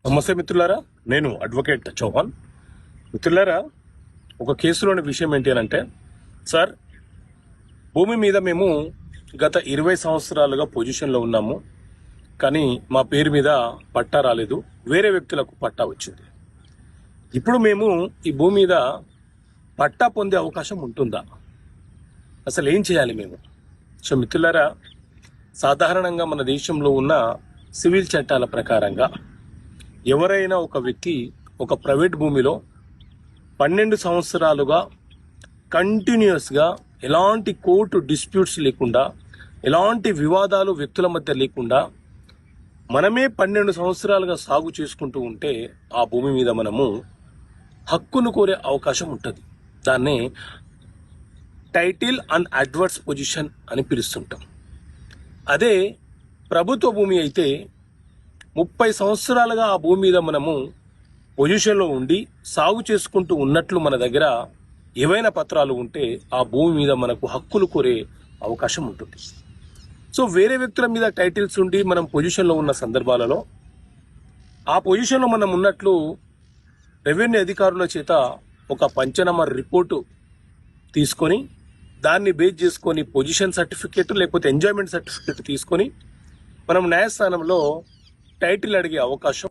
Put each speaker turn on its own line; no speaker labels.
నమస్తే మిత్రులారా, నేను అడ్వకేట్ చౌహాన్. మిత్రులారా, ఒక కేసులోని విషయం ఏంటి అని అంటే, సార్, భూమి మీద మేము గత 20 సంవత్సరాలుగా పొజిషన్లో ఉన్నాము, కానీ మా పేరు మీద పట్టా రాలేదు, వేరే వ్యక్తులకు పట్టా వచ్చింది. ఇప్పుడు మేము ఈ భూమి మీద పట్టా పొందే అవకాశం ఉంటుందా? అసలు ఏం చేయాలి మేము? సో మిత్రులారా, సాధారణంగా మన దేశంలో ఉన్న సివిల్ చట్టాల ప్రకారంగా ఎవరైనా ఒక వ్యక్తి ఒక ప్రైవేట్ భూమిలో 12 సంవత్సరాలుగా కంటిన్యూస్గా ఎలాంటి కోర్టు డిస్ప్యూట్స్ లేకుండా, ఎలాంటి వివాదాలు వ్యక్తుల మధ్య లేకుండా మనమే 12 సంవత్సరాలుగా సాగు చేసుకుంటూ ఉంటే ఆ భూమి మీద మనము హక్కును కోరే అవకాశం ఉంటుంది. దాన్నే టైటిల్ అండ్ అడ్వర్స్ పొజిషన్ అని పిలుస్తుంటాం. అదే ప్రభుత్వ భూమి అయితే 30 సంవత్సరాలుగా ఆ భూమి మీద మనము పొజిషన్లో ఉండి సాగు చేసుకుంటూ ఉన్నట్లు మన దగ్గర ఏవైనా పత్రాలు ఉంటే ఆ భూమి మీద మనకు హక్కులు కోరే అవకాశం ఉంటుంది. సో వేరే వ్యక్తుల మీద టైటిల్స్ ఉండి మనం పొజిషన్లో ఉన్న సందర్భాలలో ఆ పొజిషన్లో మనం ఉన్నట్లు రెవెన్యూ అధికారుల చేత ఒక పంచనామా రిపోర్టు తీసుకొని దాన్ని బేస్ చేసుకొని పొజిషన్ సర్టిఫికేట్ లేకపోతే ఎంజాయ్మెంట్ సర్టిఫికేట్ తీసుకొని మనం న్యాయస్థానంలో టైటిల్ అడిగే అవకాశం